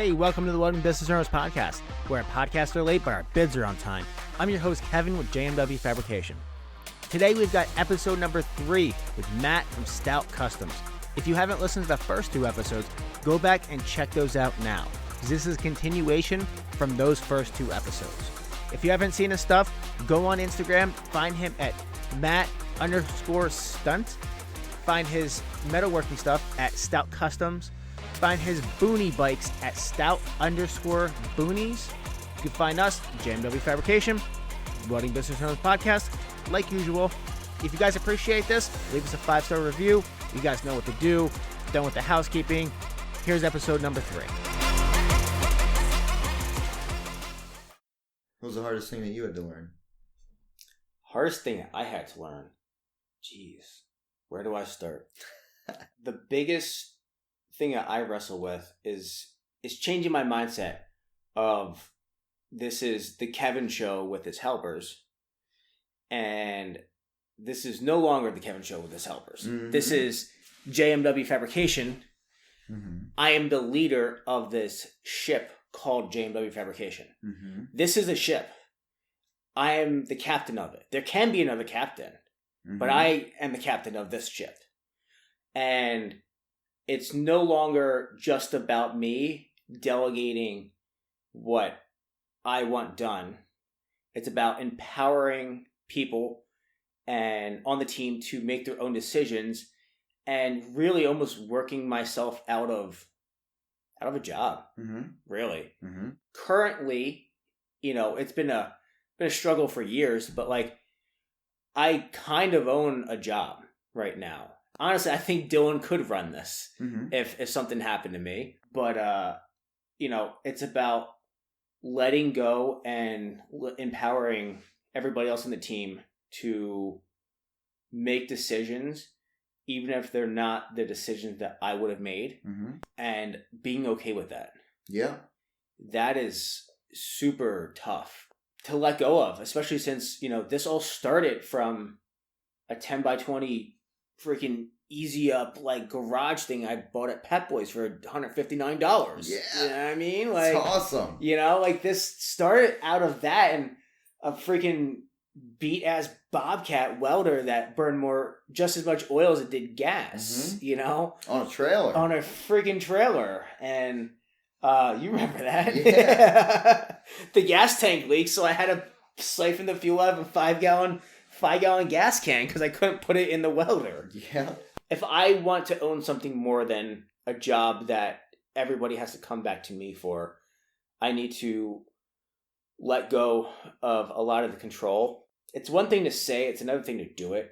Hey, welcome to the Welding Business Owners Podcast, where our podcasts are late, but our bids are on time. I'm your host, Kevin, with JMW Fabrication. Today, we've got episode number 3 with Matt from Stout Customs. If you haven't listened to the first 2 episodes, go back and check those out now, because this is a continuation from those first 2 episodes. If you haven't seen his stuff, go on Instagram, find him at Matt_stunt, find his metalworking stuff at Stout Customs, find his boonie bikes at Stout_boonies. You can find us, JMW Fabrication, Welding Business Owners Podcast, like usual. If you guys appreciate this, leave us a 5-star review. You guys know what to do. Done with the housekeeping. Here's episode number 3. What was the hardest thing that you had to learn? Hardest thing I had to learn? Jeez, where do I start? The biggest thing that I wrestle with is changing my mindset of this is the Kevin show with his helpers, and this is no longer the Kevin show with his helpers. Mm-hmm. This is JMW Fabrication. Mm-hmm. I am the leader of this ship called JMW Fabrication. Mm-hmm. This is a ship. I am the captain of it. There can be another captain, but I am the captain of this ship. And it's no longer just about me delegating what I want done. It's about empowering people and on the team to make their own decisions and really almost working myself out of a job. Mm-hmm. Really. Mm-hmm. Currently, it's been a struggle for years, but I kind of own a job right now. Honestly, I think Dylan could run this if something happened to me. But, it's about letting go and empowering everybody else in the team to make decisions, even if they're not the decisions that I would have made, and being okay with that. Yeah. That is super tough to let go of, especially since, this all started from a 10 by 20 freaking easy up garage thing I bought at Pep Boys for $159. Yeah. You know what I mean? It's awesome. This started out of that and a freaking beat ass Bobcat welder that burned just as much oil as it did gas, On a trailer. On a freaking trailer. And you remember that? Yeah. The gas tank leaked, so I had to siphon the fuel out of a 5-gallon gas can because I couldn't put it in the welder. Yeah. If I want to own something more than a job that everybody has to come back to me for, I need to let go of a lot of the control. It's one thing to say, it's another thing to do it.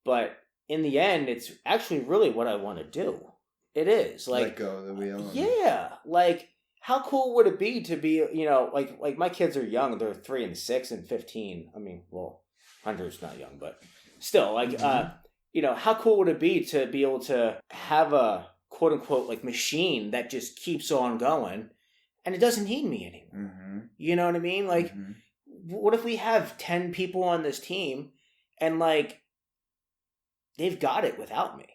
But in the end, it's actually really what I want to do. It is. Let go of the wheel. Yeah. How cool would it be to be, my kids are young. They're 3 and 6 and 15. I mean, well, Hunter's not young, but still, how cool would it be to be able to have a quote unquote machine that just keeps on going and it doesn't need me anymore? Mm-hmm. You know what I mean? What if we have 10 people on this team and they've got it without me?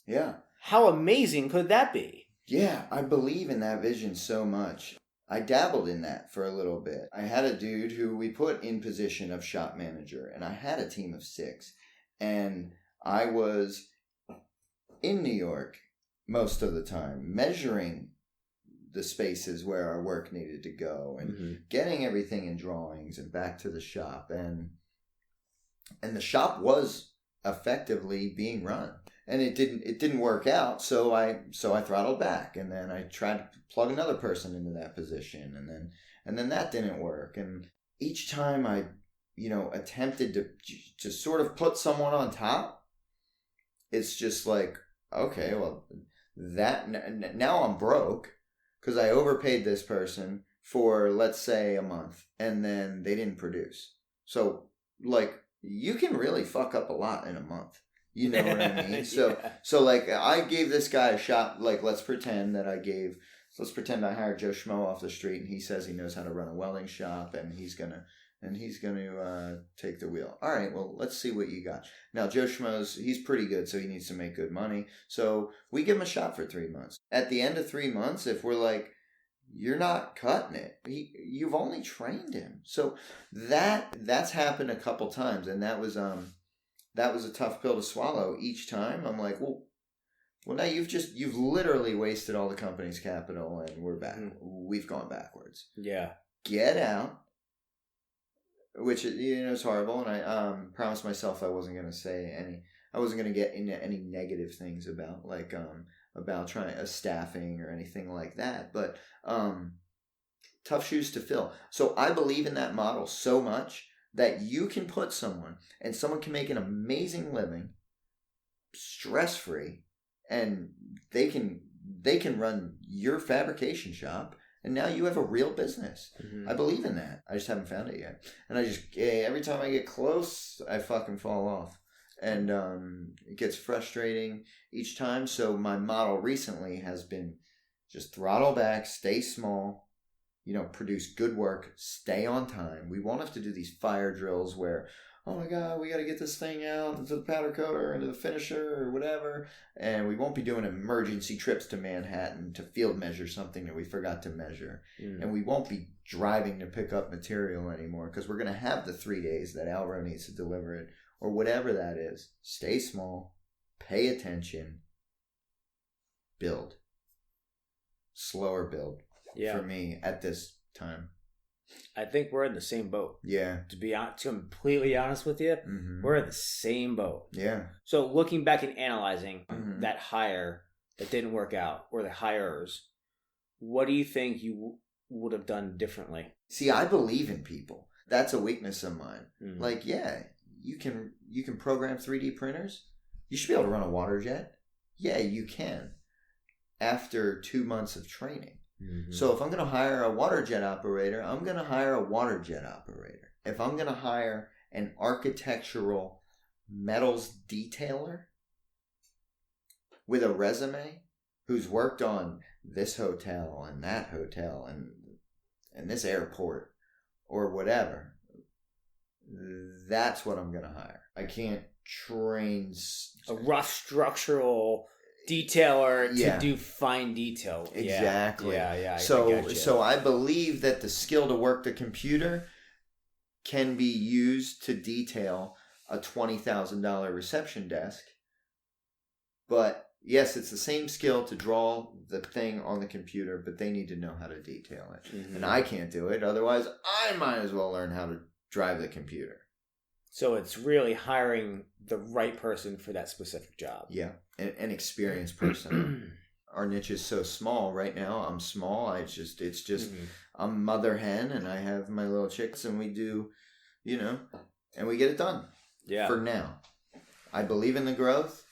Yeah. How amazing could that be? Yeah, I believe in that vision so much. I dabbled in that for a little bit. I had a dude who we put in position of shop manager, and I had a team of 6. And I was in New York most of the time, measuring the spaces where our work needed to go and getting everything in drawings and back to the shop. And the shop was effectively being run. And it didn't work out, so I throttled back, and then I tried to plug another person into that position, and then that didn't work. And each time I, attempted to sort of put someone on top, it's just okay, well, that now I'm broke because I overpaid this person for, let's say, a month, and then they didn't produce. So you can really fuck up a lot in a month. You know what I mean? So I gave this guy a shot. Let's pretend I hired Joe Schmo off the street, and he says he knows how to run a welding shop, and he's gonna take the wheel. All right, well, let's see what you got. Now, Joe he's pretty good, so he needs to make good money. So we give him a shot for 3 months. At the end of 3 months, if we're you're not cutting it. You've only trained him. So that's happened a couple times, and that was a tough pill to swallow each time. I'm like, well, now you've literally wasted all the company's capital, and we're back. We've gone backwards. Yeah. Get out. Which, is horrible, and I promised myself I wasn't going to get into any negative things about trying staffing or anything like that. But tough shoes to fill. So I believe in that model so much that you can put someone, and someone can make an amazing living, stress-free, and they can run your fabrication shop. And now you have a real business. I believe in that. I just haven't found it yet. And every time I get close, I fucking fall off. And it gets frustrating each time. So my model recently has been just throttle back, stay small, produce good work, stay on time. We won't have to do these fire drills where, oh my God, we got to get this thing out into the powder coater, into the finisher, or whatever. And we won't be doing emergency trips to Manhattan to field measure something that we forgot to measure. And we won't be driving to pick up material anymore because we're going to have the 3 days that Alro needs to deliver it, or whatever that is. Stay small, pay attention, build. Slower build for me at this time. I think we're in the same boat. Yeah. To be completely honest with you, we're in the same boat. Yeah. So looking back and analyzing that hire that didn't work out, or the hirers, what do you think you would have done differently? See, I believe in people. That's a weakness of mine. Like, yeah, you can program 3D printers. You should be able to run a water jet. Yeah, you can. After 2 months of training. So if I'm going to hire a water jet operator, I'm going to hire a water jet operator. If I'm going to hire an architectural metals detailer with a resume who's worked on this hotel and that hotel and this airport or whatever, that's what I'm going to hire. I can't train a rough structural detailer to do fine detail. Exactly. Yeah. So I believe that the skill to work the computer can be used to detail a $20,000 reception desk. But yes, it's the same skill to draw the thing on the computer, but they need to know how to detail it. And I can't do it. Otherwise, I might as well learn how to drive the computer. So it's really hiring the right person for that specific job. Yeah, an experienced person. Our niche is so small right now. I'm small. It's just I'm mother hen, and I have my little chicks, and we do, and we get it done. Yeah. For now, I believe in the growth.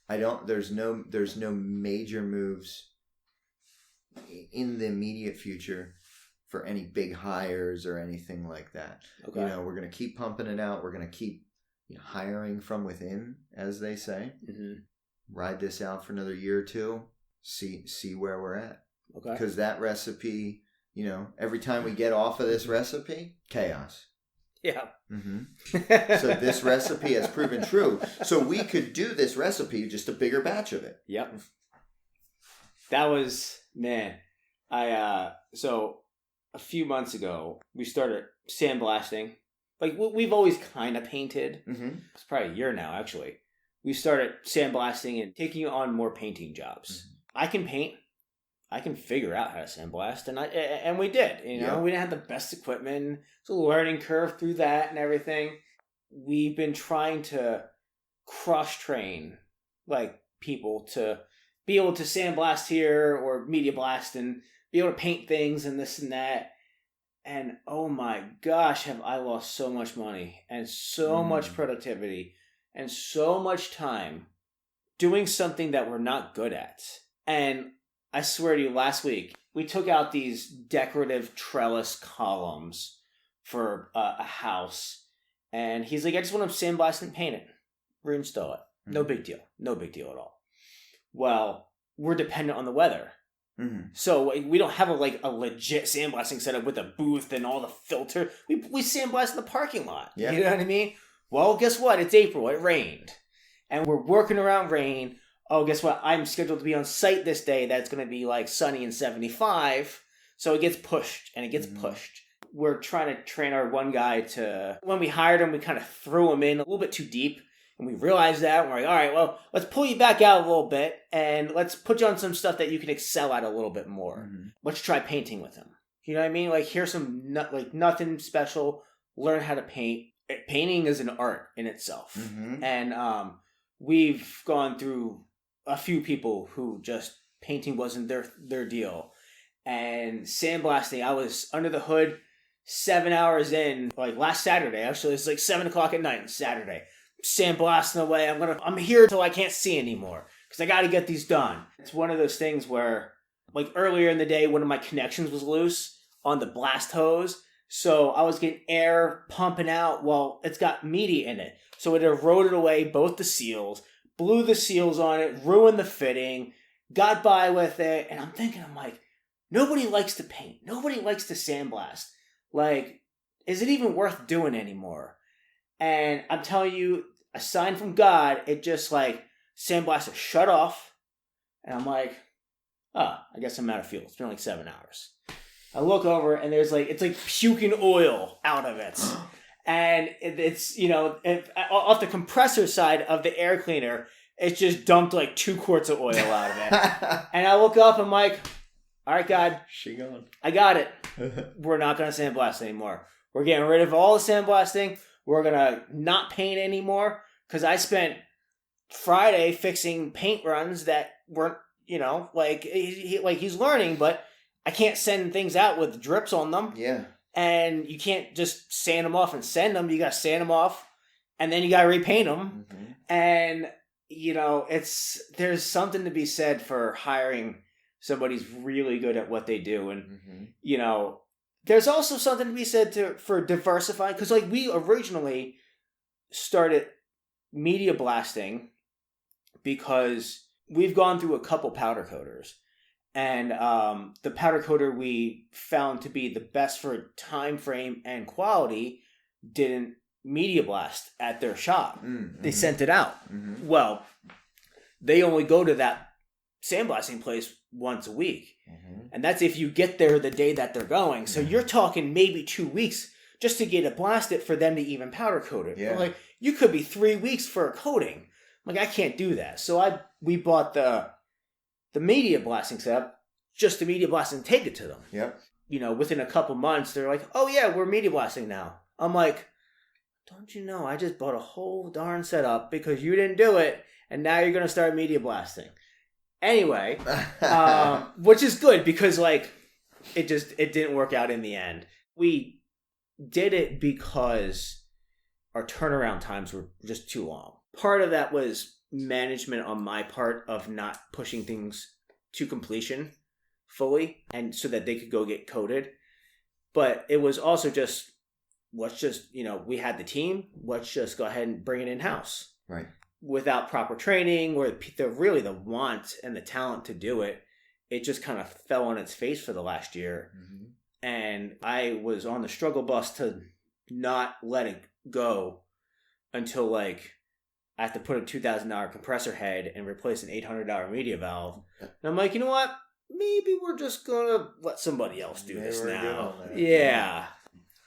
There's no major moves in the immediate future for any big hires or anything like that. Okay. We're going to keep pumping it out. We're going to keep hiring from within, as they say. Ride this out for another year or two. See where we're at. Okay. Because that recipe, every time we get off of this recipe, chaos. Yeah. So this recipe has proven true. So we could do this recipe, just a bigger batch of it. Yep. That was, man. So a few months ago, we started sandblasting. Like, we've always kind of painted. It's probably a year now, actually. We started sandblasting and taking on more painting jobs. I can paint. I can figure out how to sandblast, and we did. We didn't have the best equipment. It's a learning curve through that and everything. We've been trying to cross-train, people to be able to sandblast here or media blast and be able to paint things and this and that. And oh my gosh, have I lost so much money and so much productivity and so much time doing something that we're not good at. And I swear to you, last week, we took out these decorative trellis columns for a house. And he's like, I just want to sandblast and paint it. Reinstall it. No big deal. No big deal at all. Well, we're dependent on the weather. So we don't have a legit sandblasting setup with a booth and all the filter. We sandblast in the parking lot. Yeah. You know what I mean? Well, guess what? It's April. It rained. And we're working around rain. Oh, guess what? I'm scheduled to be on site this day. That's going to be sunny and 75. So it gets pushed and it gets pushed. We're trying to train our one guy to, when we hired him, we kind of threw him in a little bit too deep. And we realized that. And we're like, all right, well, let's pull you back out a little bit. And let's put you on some stuff that you can excel at a little bit more. Let's try painting with him. You know what I mean? Like, here's some, nothing special. Learn how to paint. Painting is an art in itself. And we've gone through a few people who just painting wasn't their deal. And sandblasting, I was under the hood 7 hours in, like last Saturday. Actually, it's like 7 o'clock at night on Saturday. Sandblasting away. I'm here till I can't see anymore because I got to get these done. It's one of those things where, like earlier in the day, one of my connections was loose on the blast hose. So I was getting air pumping out. Well, it's got media in it. So it eroded away both the seals, blew the seals on it, ruined the fitting, got by with it. And I'm thinking, nobody likes to paint. Nobody likes to sandblast. Like, is it even worth doing anymore? And I'm telling you, a sign from God, it just like, sandblaster shut off. And I'm like, I guess I'm out of fuel. It's been like 7 hours. I look over and there's like, it's like puking oil out of it. And it's, off the compressor side of the air cleaner, it's just dumped like 2 quarts of oil out of it. And I look up, I'm like, all right, God. She gone. I got it. We're not going to sandblast anymore. We're getting rid of all the sandblasting. We're going to not paint anymore. Because I spent Friday fixing paint runs that weren't, he's learning, but I can't send things out with drips on them. Yeah. And you can't just sand them off and send them. You got to sand them off. And then you got to repaint them. And, there's something to be said for hiring somebody who's really good at what they do. And, there's also something to be said for diversifying. Because, we originally started media blasting because we've gone through a couple powder coaters. And the powder coater we found to be the best for time frame and quality didn't media blast at their shop. They sent it out. Well, they only go to that sandblasting place once a week. And that's if you get there the day that they're going. So you're talking maybe 2 weeks just to get it blasted for them to even powder coat it. Yeah. You could be 3 weeks for a coating. I can't do that. So we bought the media blasting setup, just the media blast and take it to them. Yep. Within a couple months, they're like, oh yeah, we're media blasting now. I'm like, don't you know, I just bought a whole darn setup because you didn't do it, and now you're going to start media blasting. Anyway, which is good because it didn't work out in the end. We did it because our turnaround times were just too long. Part of that was management on my part of not pushing things to completion fully and so that they could go get coated. But it was also just, we had the team, let's just go ahead and bring it in-house. Right. Without proper training or the want and the talent to do it, it just kind of fell on its face for the last year. And I was on the struggle bus to not let it go until I have to put a $2,000 compressor head and replace an $800 media valve. And I'm like, you know what? Maybe we're just gonna let somebody else do this now. Yeah.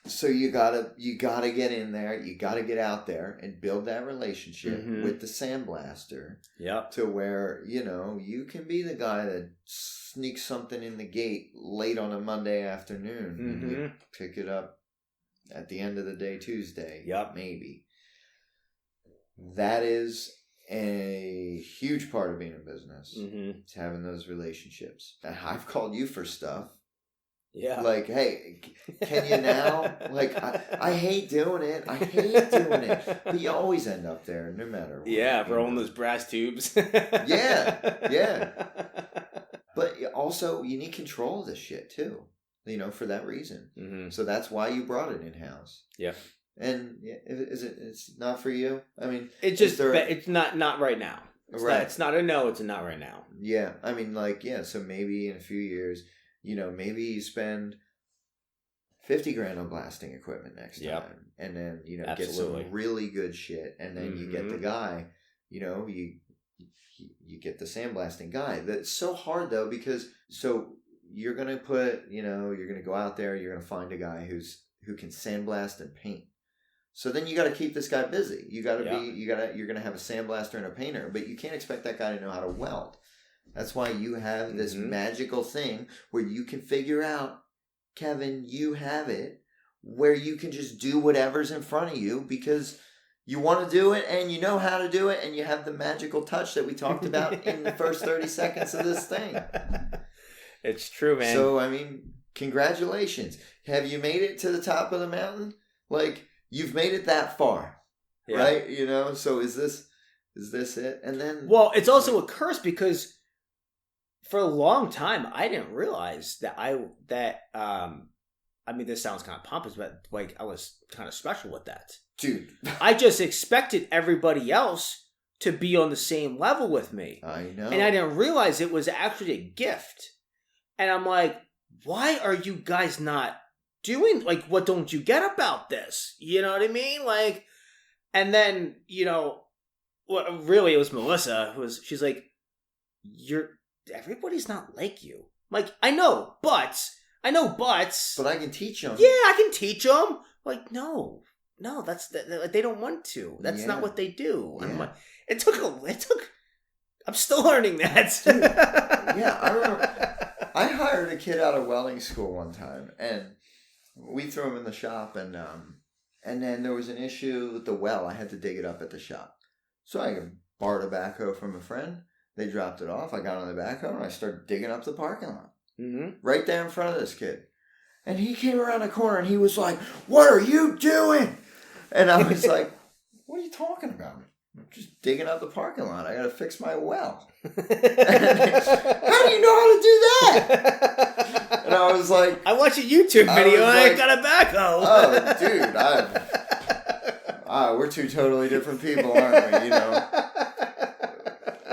So you gotta get in there. You gotta get out there and build that relationship with the sandblaster. Yep. To where you can be the guy that sneaks something in the gate late on a Monday afternoon and you pick it up at the end of the day Tuesday. Yep. Maybe. That is a huge part of being in business. It's having those relationships. I've called you for stuff. Yeah. Hey, can you now? I hate doing it. But you always end up there, no matter what. Yeah, rolling those brass tubes. Yeah. But also, you need control of this shit, too. For that reason. So that's why you brought it in-house. Yeah. And it's not for you? I mean... It's not right now. It's not a no, it's a not right now. Yeah. I mean, so maybe in a few years... maybe you spend $50,000 on blasting equipment next time. And then, get some really good shit. And then you get the guy, you get the sandblasting guy. That's so hard though, because you're going to put, you're going to go out there, you're going to find a guy who can sandblast and paint. So then you got to keep this guy busy. You got to you're going to have a sandblaster and a painter, but you can't expect that guy to know how to weld. That's why you have this magical thing where you can figure out, Kevin, you have it, where you can just do whatever's in front of you because you want to do it and you know how to do it and you have the magical touch that we talked about in the first 30 seconds of this thing. It's true, man. So, I mean, congratulations. Have you made it to the top of the mountain? Like, you've made it that far, right? So is this it? And then... Well, it's also a curse because for a long time, I didn't realize that I mean, this sounds kind of pompous, but like I was kind of special with that. Dude. I just expected everybody else to be on the same level with me. I know. And I didn't realize it was actually a gift. And I'm like, why are you guys not doing, like, what don't you get about this? You know what I mean? Like, and then, really it was Melissa she's like, everybody's not like you. I'm like, I know, but I can teach them. Yeah, I can teach them. Like, no, they don't want to. That's not what they do. Yeah. I'm like, it took. I'm still learning that. Dude, yeah, I remember. I hired a kid out of welding school one time, and we threw him in the shop, and then there was an issue with the well. I had to dig it up at the shop, so I borrowed a backhoe from a friend. They dropped it off. I got on the backhoe and I started digging up the parking lot. Mm-hmm. Right there in front of this kid. And he came around the corner and he was like, "What are you doing?" And I was like, "What are you talking about? I'm just digging up the parking lot. I got to fix my well." How do you know how to do that? And I was like... I watched a YouTube video and I got a backhoe. Oh, dude. We're two totally different people, aren't we?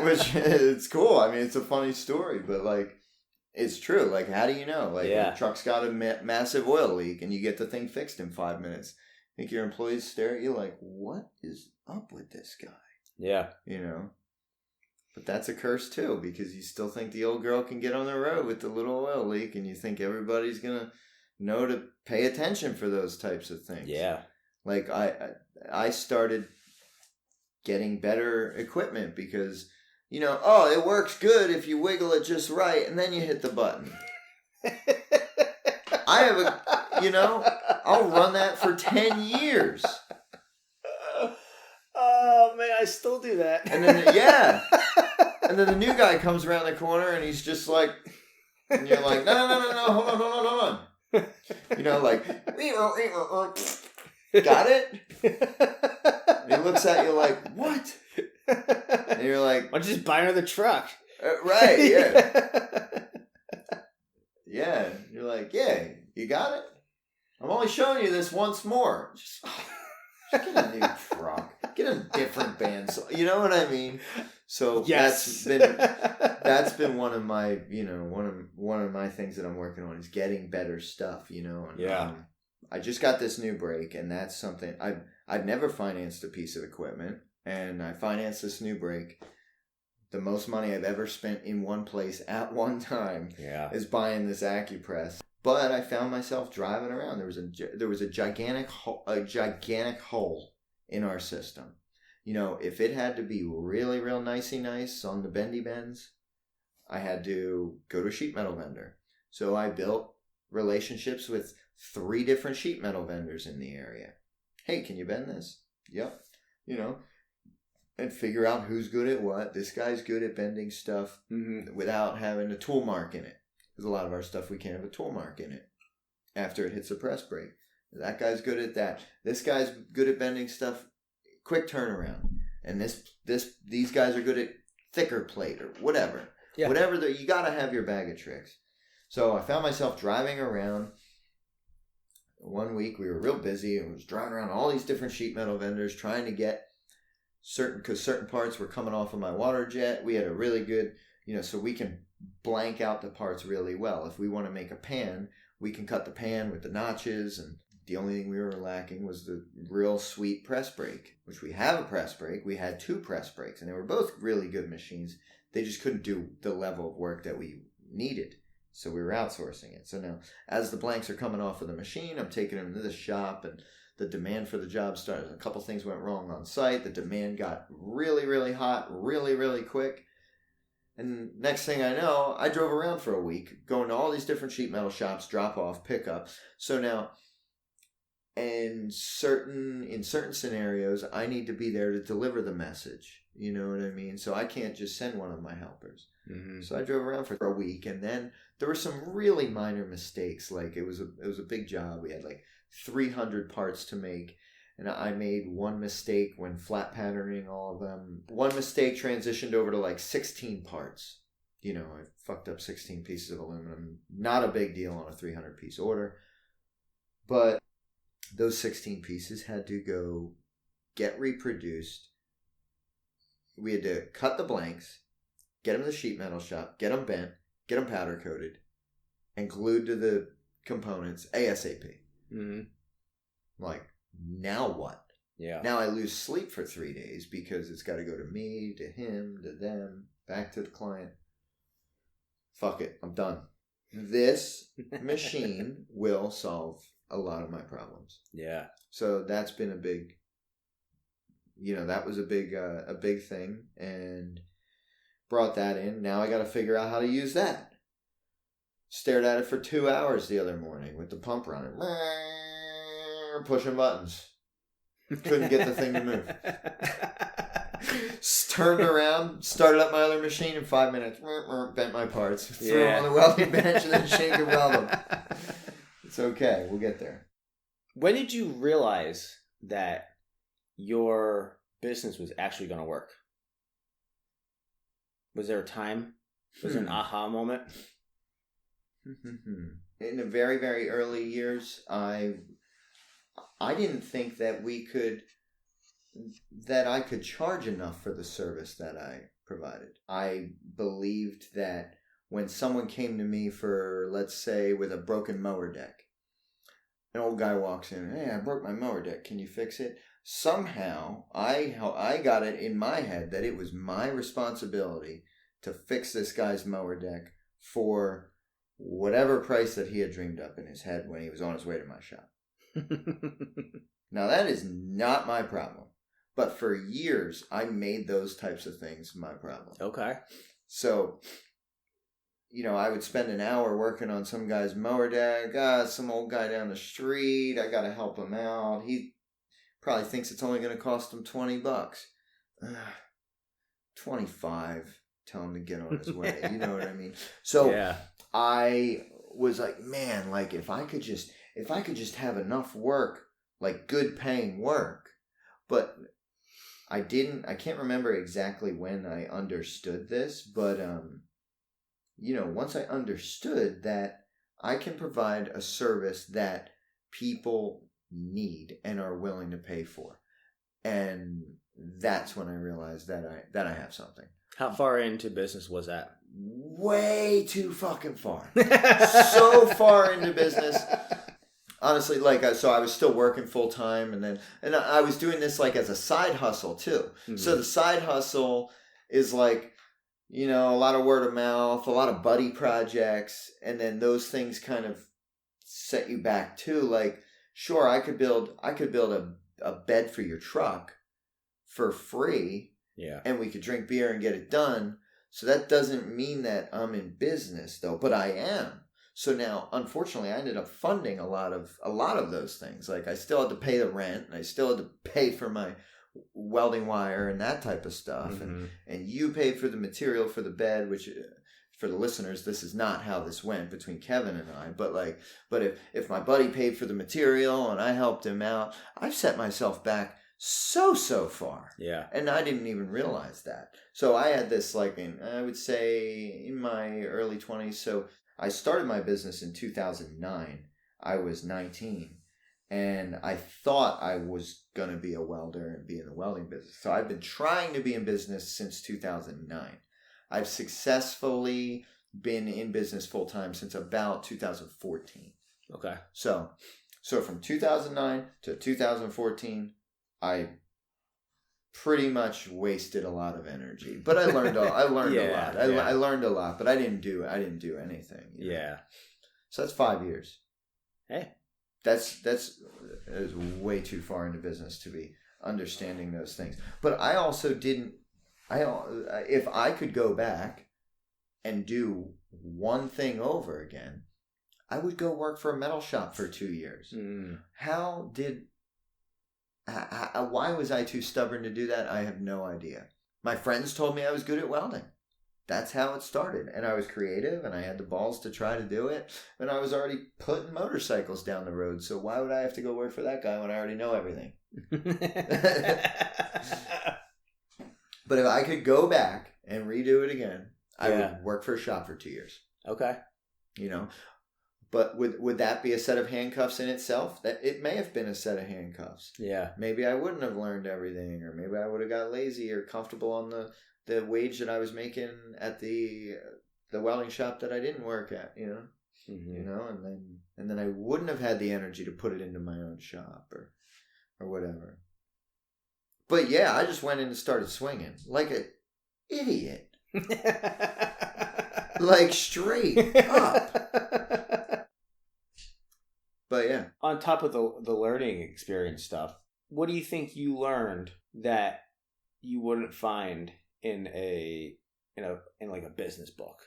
Which, it's cool. I mean, it's a funny story, but like... It's true. Like, how do you know? Like, your truck's got a massive oil leak and you get the thing fixed in 5 minutes. I think your employees stare at you like, what is up with this guy? Yeah. But that's a curse too, because you still think the old girl can get on the road with the little oil leak and you think everybody's going to know to pay attention for those types of things. Yeah. Like, I started getting better equipment because... it works good if you wiggle it just right and then you hit the button. I have I'll run that for 10 years. Oh, man, I still do that. And then, and then the new guy comes around the corner and he's just like, and you're like, no, hold on. Like, got it? And he looks at you like, what? And you're like, why don't you just buy another truck? Right, yeah. Yeah. You're like, yeah, you got it? I'm only showing you this once more. Just get a new truck. Get a different band. You know what I mean? So yes. that's been one of my, one of my things that I'm working on is getting better stuff, And, I just got this new brake, and that's something I've never financed a piece of equipment. And I financed this new brake. The most money I've ever spent in one place at one time is buying this AccuPress. But I found myself driving around. There was a gigantic hole in our system. If it had to be really, real nicey nice on the bendy bends, I had to go to a sheet metal vendor. So I built relationships with 3 different sheet metal vendors in the area. Hey, can you bend this? Yep. And figure out who's good at what. This guy's good at bending stuff without having a tool mark in it. Because a lot of our stuff, we can't have a tool mark in it after it hits a press brake. That guy's good at that. This guy's good at bending stuff, quick turnaround. And these guys are good at thicker plate or whatever. Yeah. Whatever, you got to have your bag of tricks. So I found myself driving around. One week, we were real busy and was driving around all these different sheet metal vendors trying to get certain parts were coming off of my water jet. We had a really good, so we can blank out the parts really well. If we want to make a pan, we can cut the pan with the notches, and the only thing we were lacking was the real sweet press brake, which we have a press brake. We had 2 press brakes, and they were both really good machines. They just couldn't do the level of work that we needed. So we were outsourcing it. So now, as the blanks are coming off of the machine, I'm taking them to the shop, and the demand for the job started. A couple things went wrong on site. The demand got really, really hot, really, really quick. And next thing I know, I drove around for a week, going to all these different sheet metal shops, drop off, pick up. So now, in certain scenarios, I need to be there to deliver the message. You know what I mean? So I can't just send one of my helpers. Mm-hmm. So I drove around for a week, and then there were some really minor mistakes. Like it was a big job. We had like 300 parts to make, and I made one mistake when flat patterning all of them. One mistake transitioned over to like 16 parts. You know, I fucked up 16 pieces of aluminum. Not a big deal on a 300 piece order, but those 16 pieces had to go get reproduced. We had to cut the blanks, get them to the sheet metal shop, get them bent, get them powder coated, and glued to the components ASAP. Mm-hmm. Like, now what? Yeah. Now I lose sleep for 3 days because it's got to go to me, to him, to them, back to the client. Fuck it, I'm done. This machine will solve a lot of my problems. Yeah. So that's been a big, that was a big thing, and brought that in. Now I got to figure out how to use that. Stared at it for 2 hours the other morning with the pump running, pushing buttons. Couldn't get the thing to move. Turned around, started up my other machine in 5 minutes. Bent my parts, threw them on the welding bench, and then Shane could weld them. It's okay. We'll get there. When did you realize that your business was actually going to work? Was there a time? Was there an aha moment? In the very, very early years, I didn't think that I could charge enough for the service that I provided. I believed that when someone came to me for, let's say, with a broken mower deck, an old guy walks in, "Hey, I broke my mower deck. Can you fix it?" Somehow, I got it in my head that it was my responsibility to fix this guy's mower deck for whatever price that he had dreamed up in his head when he was on his way to my shop. Now, that is not my problem. But for years, I made those types of things my problem. Okay. So, I would spend an hour working on some guy's mower deck. Some old guy down the street. I got to help him out. He probably thinks it's only going to cost him $20. 25. Tell him to get on his way. You know what I mean? So yeah. I was like, man, like if I could just have enough work, like good paying work. But I can't remember exactly when I understood this, but once I understood that I can provide a service that people need and are willing to pay for. And that's when I realized that I have something. How far into business was that? Way too fucking far. So far into business. Honestly, so I was still working full time, and I was doing this like as a side hustle too. Mm-hmm. So the side hustle is like, a lot of word of mouth, a lot of buddy projects, and then those things kind of set you back too. Like, sure, I could build a bed for your truck for free. Yeah. And we could drink beer and get it done. So that doesn't mean that I'm in business though, but I am. So now, unfortunately, I ended up funding a lot of those things. Like I still had to pay the rent, and I still had to pay for my welding wire and that type of stuff. Mm-hmm. And you paid for the material for the bed, which for the listeners, this is not how this went between Kevin and I. But if my buddy paid for the material and I helped him out, I've set myself back so far. Yeah. And I didn't even realize that. So I had this I would say in my early 20s. So I started my business in 2009. I was 19. And I thought I was going to be a welder and be in the welding business. So I've been trying to be in business since 2009. I've successfully been in business full time since about 2014. Okay. So from 2009 to 2014, I pretty much wasted a lot of energy. But I learned a lot. I learned a lot, but I didn't do anything. You know? Yeah. So that's 5 years. Hey. That's way too far into business to be understanding those things. But I also didn't. If I could go back and do one thing over again, I would go work for a metal shop for 2 years. Why was I too stubborn to do that? I have no idea. My friends told me I was good at welding. That's how it started. And I was creative and I had the balls to try to do it. And I was already putting motorcycles down the road. So why would I have to go work for that guy when I already know everything? But if I could go back and redo it again, I would work for a shop for 2 years. Okay. You know, but would that be a set of handcuffs in itself? That it may have been a set of handcuffs. Yeah. Maybe I wouldn't have learned everything, or maybe I would have got lazy or comfortable on the wage that I was making at the welding shop that I didn't work at. You know, you know, and then I wouldn't have had the energy to put it into my own shop or whatever. But yeah, I just went in and started swinging like an idiot. Like straight up. But yeah. On top of the learning experience stuff, what do you think you learned that you wouldn't find in like a business book?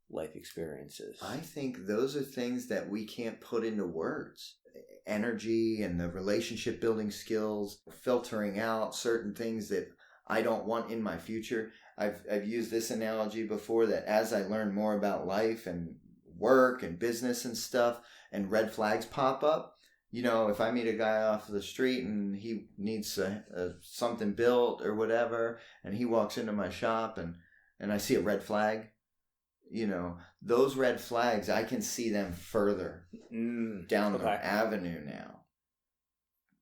Life experiences. I think those are things that we can't put into words. Energy and the relationship building skills, filtering out certain things that I don't want in my future. I've used this analogy before, that as I learn more about life and work and business and stuff, and red flags pop up, you know, if I meet a guy off the street and he needs something built or whatever, and he walks into my shop and I see a red flag, you know, those red flags, I can see them further down the avenue now.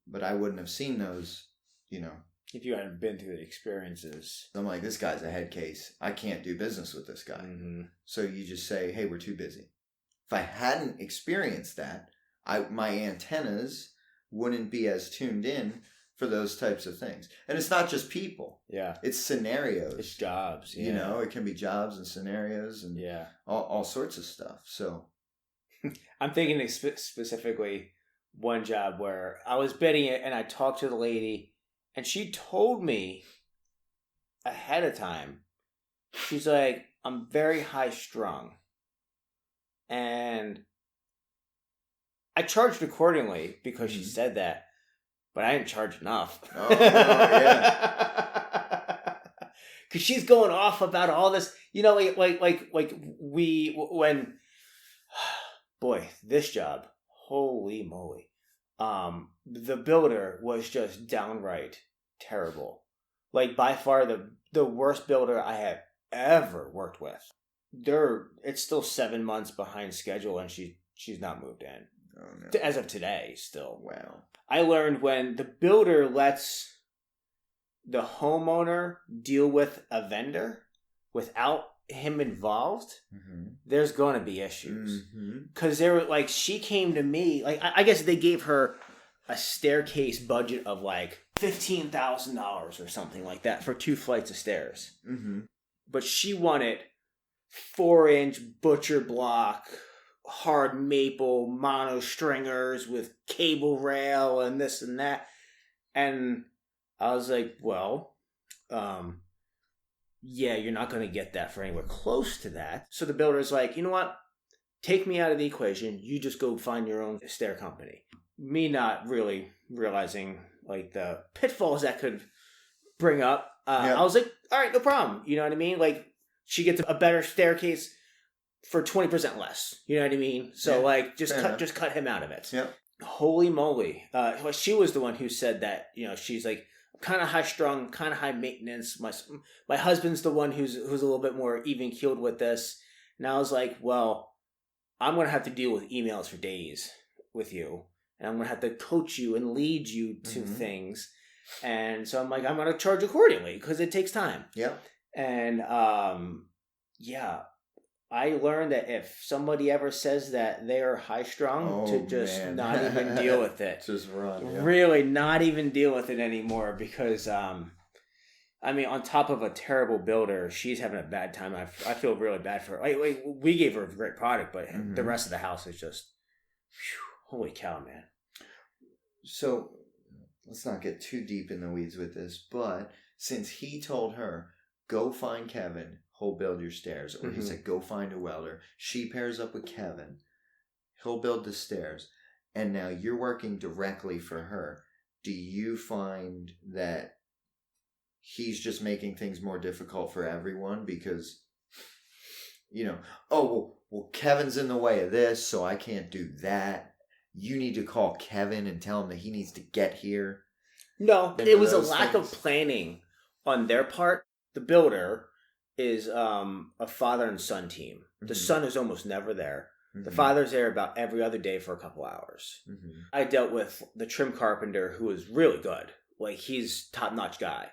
But I wouldn't have seen those, you know, if you hadn't been through the experiences. I'm like, this guy's a head case. I can't do business with this guy. Mm-hmm. So you just say, hey, we're too busy. If I hadn't experienced that, my antennas wouldn't be as tuned in for those types of things. And it's not just people. Yeah. It's scenarios. It's jobs. Yeah. You know, it can be jobs and scenarios and all sorts of stuff. So I'm thinking specifically one job where I was bidding it and I talked to the lady and she told me ahead of time, she's like, I'm very high strung. And I charged accordingly because she said that, but I didn't charge enough. Oh, yeah. Because she's going off about all this, you know, this job, holy moly. The builder was just downright terrible. Like by far the worst builder I have ever worked with. It's still 7 months behind schedule and she's not moved in. Oh, no. As of today, still. Wow. I learned when the builder lets the homeowner deal with a vendor without him involved, there's going to be issues. Because they were like, she came to me, like, I guess they gave her a staircase budget of like $15,000 or something like that for 2 flights of stairs. But she wanted 4-inch butcher block, hard maple mono stringers with cable rail and this and that. And I was like, well, yeah, you're not going to get that for anywhere close to that. So the builder's like, you know what? Take me out of the equation. You just go find your own stair company. Me not really realizing like the pitfalls that could bring up. I was like, all right, no problem. You know what I mean? Like she gets a better staircase for 20% less. You know what I mean? So like just cut him out of it. Yep. Holy moly. She was the one who said that, you know, she's like, kind of high strung, kind of high maintenance. My husband's the one who's a little bit more even keeled with this. And I was like, well, I'm going to have to deal with emails for days with you. And I'm going to have to coach you and lead you to things. And so I'm like, I'm going to charge accordingly because it takes time. Yeah. And, I learned that if somebody ever says that they are high strung, to just not even deal with it. Just run. Yeah. Really, not even deal with it anymore because, I mean, on top of a terrible builder, she's having a bad time. I feel really bad for her. Like, we gave her a great product, but the rest of the house is just, whew, holy cow, man. So let's not get too deep in the weeds with this, but since he told her, go find Kevin, he'll build your stairs. Or he said, go find a welder. She pairs up with Kevin. He'll build the stairs. And now you're working directly for her. Do you find that he's just making things more difficult for everyone? Because, well, Kevin's in the way of this, so I can't do that. You need to call Kevin and tell him that he needs to get here. No, it was a lack of planning on their part. The builder is a father and son team. The son is almost never there. The father's there about every other day for a couple hours. I dealt with the trim carpenter who was really good. Like, he's top-notch guy.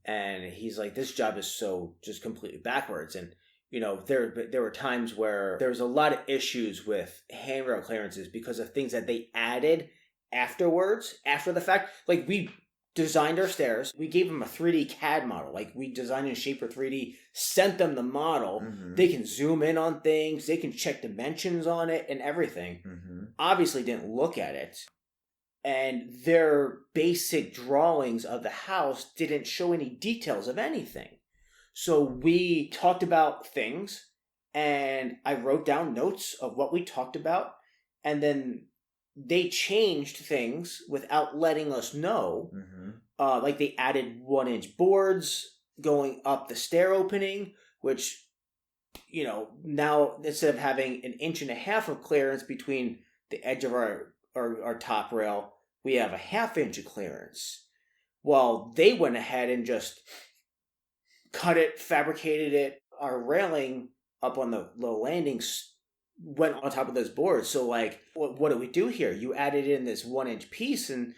And he's like, this job is so just completely backwards. And, there were times where there was a lot of issues with handrail clearances because of things that they added afterwards, after the fact. Like, we designed our stairs. We gave them a 3D CAD model. Like, we designed in Shaper 3D, sent them the model. They can zoom in on things. They can check dimensions on it and everything. Obviously didn't look at it. And their basic drawings of the house didn't show any details of anything. So we talked about things, and I wrote down notes of what we talked about, and then they changed things without letting us know. Like, they added 1-inch boards going up the stair opening, which, now instead of having 1.5 inches of clearance between the edge of our top rail, we have a 1/2 inch of clearance. Well, they went ahead and just cut it, fabricated it. Our railing up on the landings went on top of those boards. So, like, what do we do here? You added in this 1-inch piece, and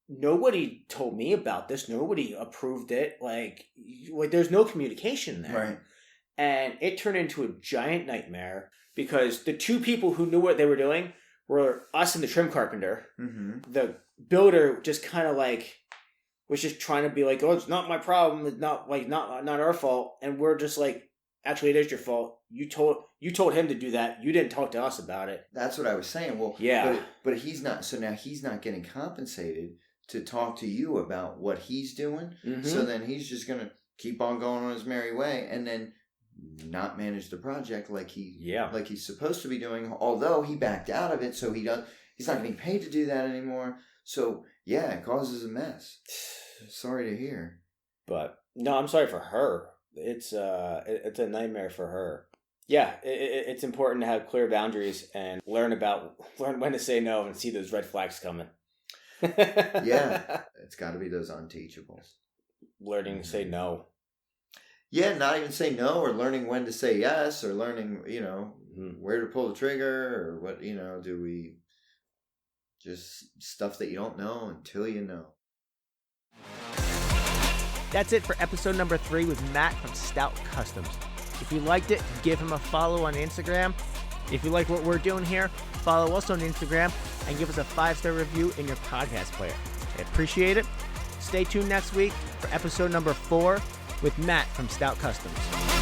nobody told me about this. Nobody approved it. Like there's no communication there. Right. And it turned into a giant nightmare because the two people who knew what they were doing were us and the trim carpenter. The builder just kind of like was just trying to be like, oh, it's not my problem. It's not our fault. And we're just like, actually, it is your fault. You told him to do that. You didn't talk to us about it. That's what I was saying. Well, yeah. But he's not. So now he's not getting compensated to talk to you about what he's doing. So then he's just gonna keep on going on his merry way, and then not manage the project like he's supposed to be doing. Although he backed out of it, so he's not getting paid to do that anymore. So yeah, it causes a mess. Sorry to hear. But no, I'm sorry for her. It's a nightmare for her. Yeah, it's important to have clear boundaries and learn when to say no and see those red flags coming. Yeah, it's got to be those unteachables. Learning to say no. Yeah, not even say no, or learning when to say yes, or learning, where to pull the trigger, or what, do we just stuff that you don't know until you know. That's it for episode number 3 with Matt from Stout Customs. If you liked it, give him a follow on Instagram. If you like what we're doing here, follow us on Instagram and give us a 5-star review in your podcast player. I appreciate it. Stay tuned next week for episode number 4 with Matt from Stout Customs.